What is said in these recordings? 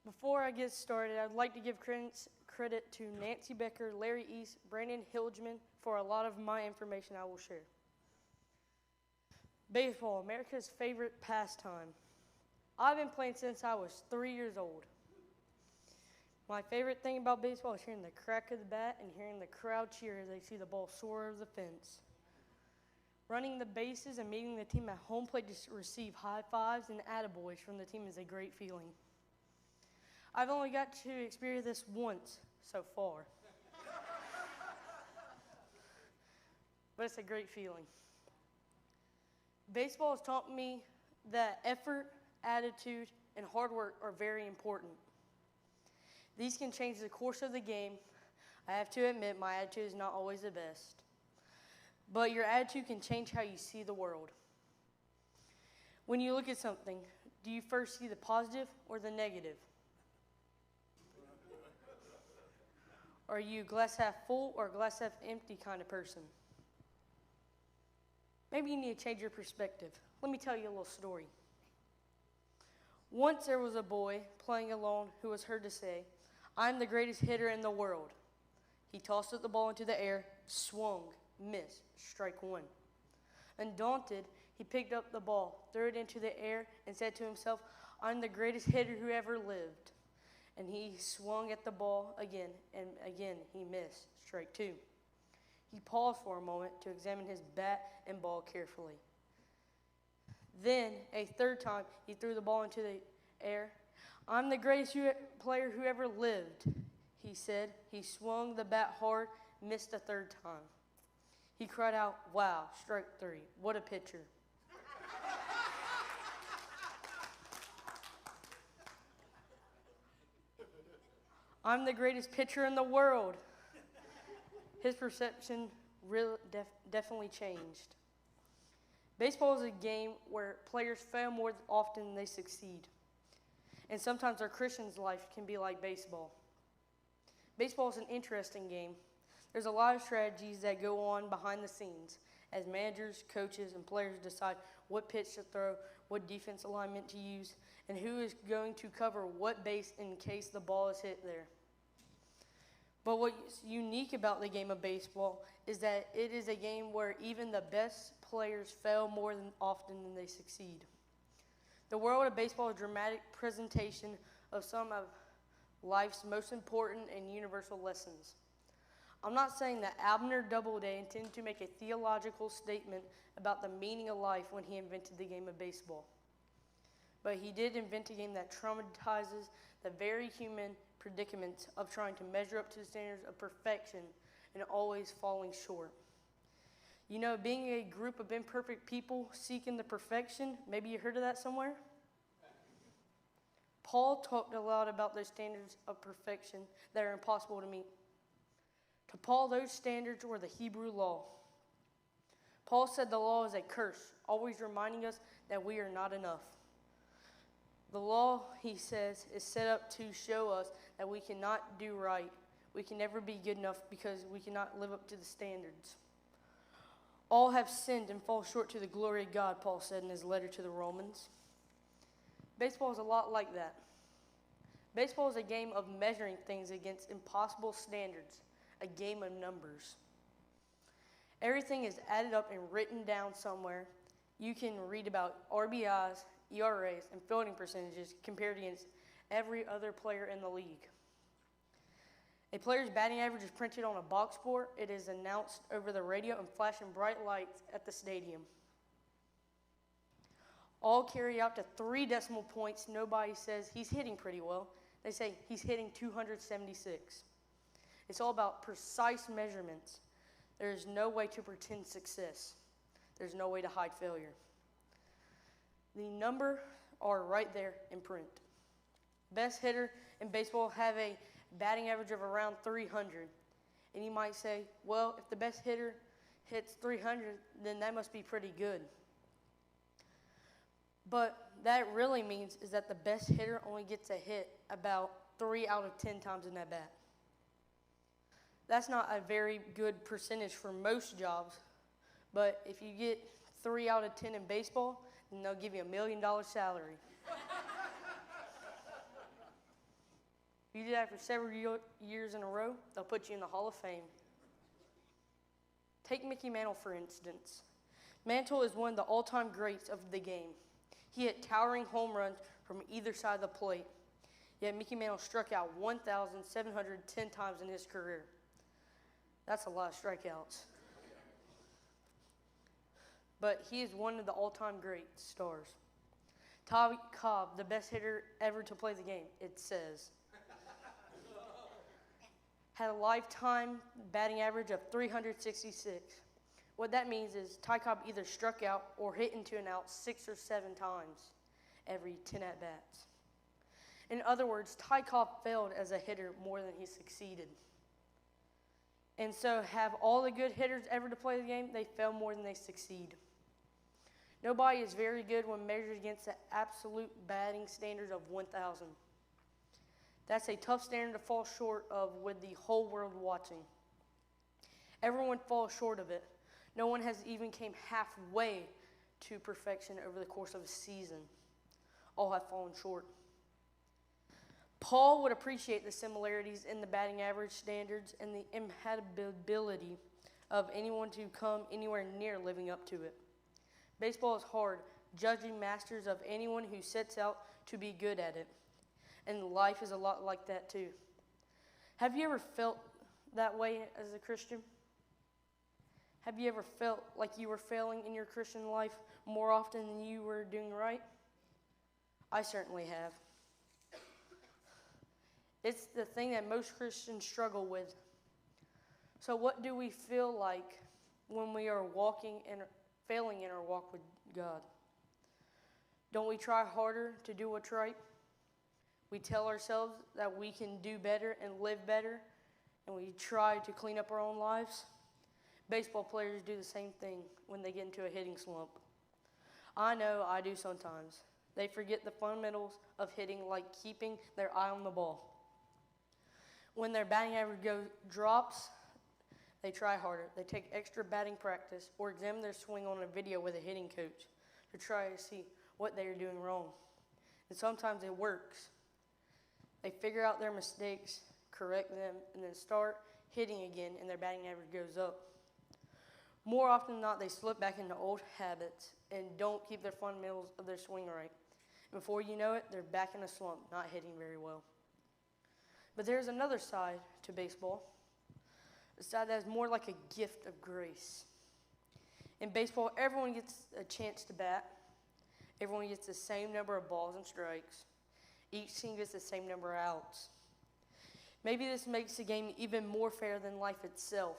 Before I get started, I'd like to give credit to Nancy Becker, Larry East, Brandon Hilgeman for a lot of my information I will share. Baseball, America's favorite pastime. I've been playing since I was 3 years old. My favorite thing about baseball is hearing the crack of the bat and hearing the crowd cheer as they see the ball soar over the fence. Running the bases and meeting the team at home plate to receive high fives and attaboys from the team is a great feeling. I've only got to experience this once so far, but it's a great feeling. Baseball has taught me that effort, attitude, and hard work are very important. These can change the course of the game. I have to admit my attitude is not always the best, but your attitude can change how you see the world. When you look at something, do you first see the positive or the negative? Are you glass half full or glass half empty kind of person? Maybe you need to change your perspective. Let me tell you a little story. Once there was a boy playing alone who was heard to say, "I'm the greatest hitter in the world." He tossed up the ball into the air, swung, missed, strike one. Undaunted, he picked up the ball, threw it into the air, and said to himself, "I'm the greatest hitter who ever lived." And he swung at the ball again, and again he missed, strike two. He paused for a moment to examine his bat and ball carefully. Then, a third time, he threw the ball into the air. "I'm the greatest player who ever lived," he said. He swung the bat hard, missed a third time. He cried out, "Wow, strike three. What a pitcher." "I'm the greatest pitcher in the world." His perception definitely changed. Baseball is a game where players fail more often than they succeed. And sometimes our Christian's life can be like baseball. Baseball is an interesting game. There's a lot of strategies that go on behind the scenes as managers, coaches, and players decide what pitch to throw, what defense alignment to use, and who is going to cover what base in case the ball is hit there. But what's unique about the game of baseball is that it is a game where even the best players fail more often than they succeed. The world of baseball is a dramatic presentation of some of life's most important and universal lessons. I'm not saying that Abner Doubleday intended to make a theological statement about the meaning of life when he invented the game of baseball. But he did invent a game that traumatizes the very human predicaments of trying to measure up to the standards of perfection and always falling short. You know, being a group of imperfect people seeking the perfection, maybe you heard of that somewhere? Paul talked a lot about those standards of perfection that are impossible to meet. To Paul, those standards were the Hebrew law. Paul said the law is a curse, always reminding us that we are not enough. The law, he says, is set up to show us that we cannot do right. We can never be good enough because we cannot live up to the standards. All have sinned and fall short to the glory of God, Paul said in his letter to the Romans. Baseball is a lot like that. Baseball is a game of measuring things against impossible standards, a game of numbers. Everything is added up and written down somewhere. You can read about RBIs, ERAs, and fielding percentages compared against every other player in the league. A player's batting average is printed on a box score. It is announced over the radio and flashing bright lights at the stadium. All carry out to 3 decimal points. Nobody says he's hitting pretty well. They say he's hitting 276. It's all about precise measurements. There is no way to pretend success. There's no way to hide failure. The numbers are right there in print. Best hitter in baseball have a batting average of around 300. And you might say, well, if the best hitter hits 300, then that must be pretty good. But that really means is that the best hitter only gets a hit about 3 out of 10 times in that bat. That's not a very good percentage for most jobs, but if you get 3 out of 10 in baseball, then they'll give you $1 million salary. that for several years in a row, they'll put you in the Hall of Fame. Take Mickey Mantle, for instance. Mantle is one of the all-time greats of the game. He hit towering home runs from either side of the plate. Yet Mickey Mantle struck out 1,710 times in his career. That's a lot of strikeouts. But he is one of the all-time great stars. Ty Cobb, the best hitter ever to play the game, it says, had a lifetime batting average of 366. What that means is Ty Cobb either struck out or hit into an out 6 or 7 times every 10 at-bats. In other words, Ty Cobb failed as a hitter more than he succeeded. And so have all the good hitters ever to play the game, they fail more than they succeed. Nobody is very good when measured against the absolute batting standards of 1,000. That's a tough standard to fall short of with the whole world watching. Everyone falls short of it. No one has even came halfway to perfection over the course of a season. All have fallen short. Paul would appreciate the similarities in the batting average standards and the inhabitability of anyone to come anywhere near living up to it. Baseball is hard, judging masters of anyone who sets out to be good at it. And life is a lot like that too. Have you ever felt that way as a Christian? Have you ever felt like you were failing in your Christian life more often than you were doing right? I certainly have. It's the thing that most Christians struggle with. So what do we feel like when we are failing in our walk with God? Don't we try harder to do what's right? We tell ourselves that we can do better and live better, and we try to clean up our own lives. Baseball players do the same thing when they get into a hitting slump. I know I do sometimes. They forget the fundamentals of hitting, like keeping their eye on the ball. When their batting average drops, they try harder. They take extra batting practice or examine their swing on a video with a hitting coach to try to see what they are doing wrong. And sometimes it works. They figure out their mistakes, correct them, and then start hitting again, and their batting average goes up. More often than not, they slip back into old habits and don't keep their fundamentals of their swing right. And before you know it, they're back in a slump, not hitting very well. But there's another side to baseball, a side that is more like a gift of grace. In baseball, everyone gets a chance to bat. Everyone gets the same number of balls and strikes. Each team gets the same number of outs. Maybe this makes the game even more fair than life itself.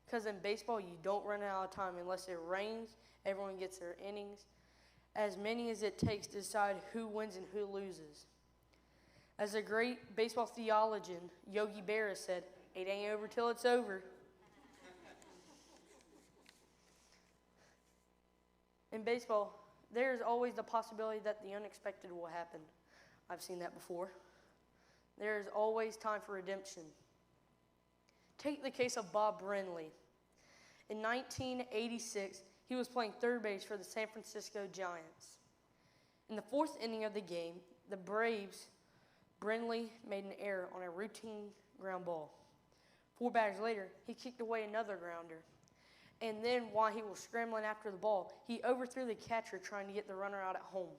Because in baseball, you don't run out of time unless it rains. Everyone gets their innings, as many as it takes to decide who wins and who loses. As a great baseball theologian, Yogi Berra said, "It ain't over till it's over." In baseball, there is always the possibility that the unexpected will happen. I've seen that before. There is always time for redemption. Take the case of Bob Brenly. In 1986, he was playing third base for the San Francisco Giants. In the fourth inning of the game, the Braves, Brenly made an error on a routine ground ball. 4 batters later, he kicked away another grounder. And then while he was scrambling after the ball, he overthrew the catcher trying to get the runner out at home.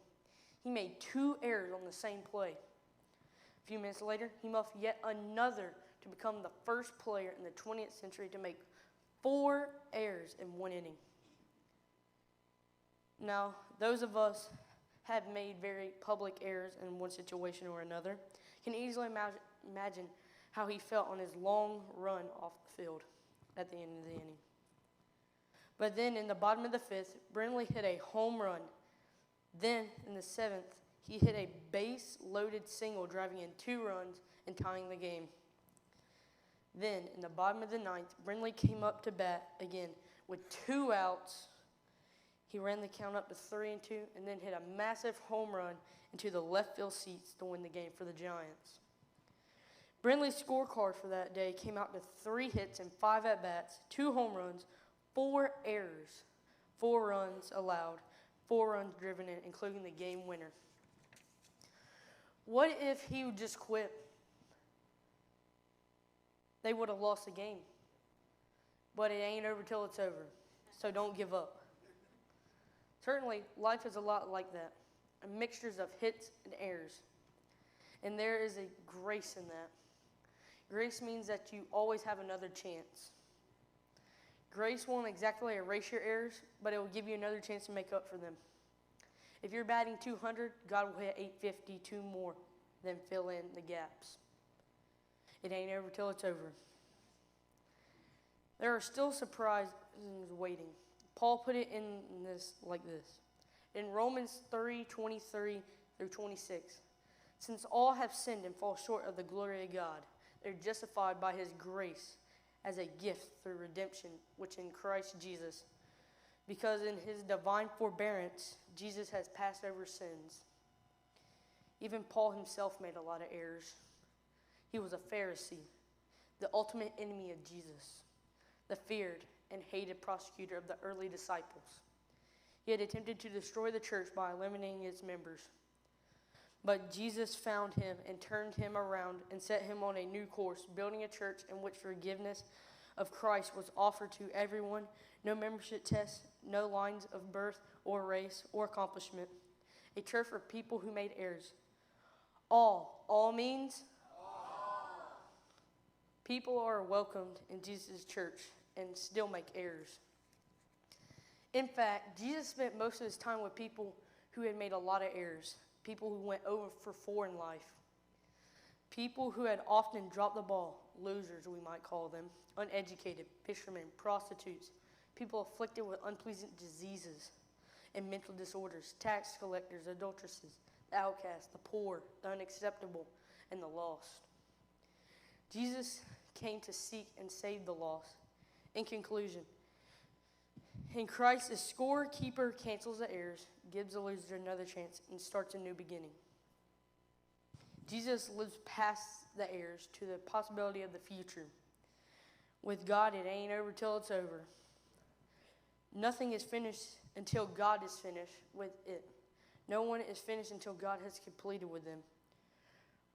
He made 2 errors on the same play. A few minutes later, he muffed yet another to become the first player in the 20th century to make 4 errors in 1 inning. Now, those of us have made very public errors in one situation or another can easily imagine how he felt on his long run off the field at the end of the inning. But then in the bottom of the 5th, Brenly hit a home run. Then in the 7th, he hit a base-loaded single, driving in 2 runs and tying the game. Then in the bottom of the 9th, Brenly came up to bat again with 2 outs. He ran the count up to 3-2 and then hit a massive home run into the left field seats to win the game for the Giants. Brenly's scorecard for that day came out to 3 hits and 5 at-bats, 2 home runs, 4 errors, 4 runs allowed, 4 runs driven in, including the game winner. What if he would just quit? they would have lost the game. But it ain't over till it's over. So don't give up. Certainly, life is a lot like that. A mixtures of hits and errors. And there is a grace in that. Grace means that you always have another chance. Grace won't exactly erase your errors, but it will give you another chance to make up for them. If you're batting 200, God will hit 850, two more, then fill in the gaps. It ain't over till it's over. There are still surprises waiting. Paul put it in this like this. In Romans 3:23 through 26, since all have sinned and fall short of the glory of God, they're justified by his grace as a gift through redemption, which in Christ Jesus. Because in his divine forbearance, Jesus has passed over sins. Even Paul himself made a lot of errors. He was a Pharisee, the ultimate enemy of Jesus, the feared and hated prosecutor of the early disciples. He had attempted to destroy the church by eliminating its members. But Jesus found him and turned him around and set him on a new course, building a church in which forgiveness of Christ was offered to everyone. No membership tests, no lines of birth or race or accomplishment. A church for people who made errors. All means? All. People are welcomed in Jesus' church and still make errors. In fact, Jesus spent most of his time with people who had made a lot of errors. People who went over for 4 in life. People who had often dropped the ball. Losers, we might call them. Uneducated, fishermen, prostitutes. People afflicted with unpleasant diseases and mental disorders. Tax collectors, adulteresses, the outcast, the poor, the unacceptable, and the lost. Jesus came to seek and save the lost. In conclusion, in Christ, the scorekeeper cancels the errors, gives the loser another chance, and starts a new beginning. Jesus lives past the errors to the possibility of the future. With God, it ain't over till it's over. Nothing is finished until God is finished with it. No one is finished until God has completed with them.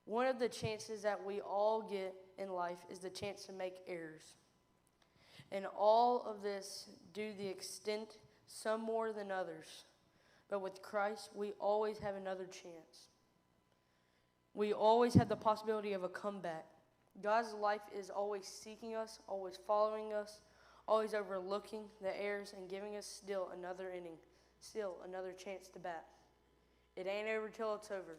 One of the chances that we all get in life is the chance to make errors. And all of this due to the extent, some more than others. But with Christ, we always have another chance. We always have the possibility of a comeback. God's life is always seeking us, always following us, always overlooking the errors and giving us still another inning, still another chance to bat. It ain't over till it's over.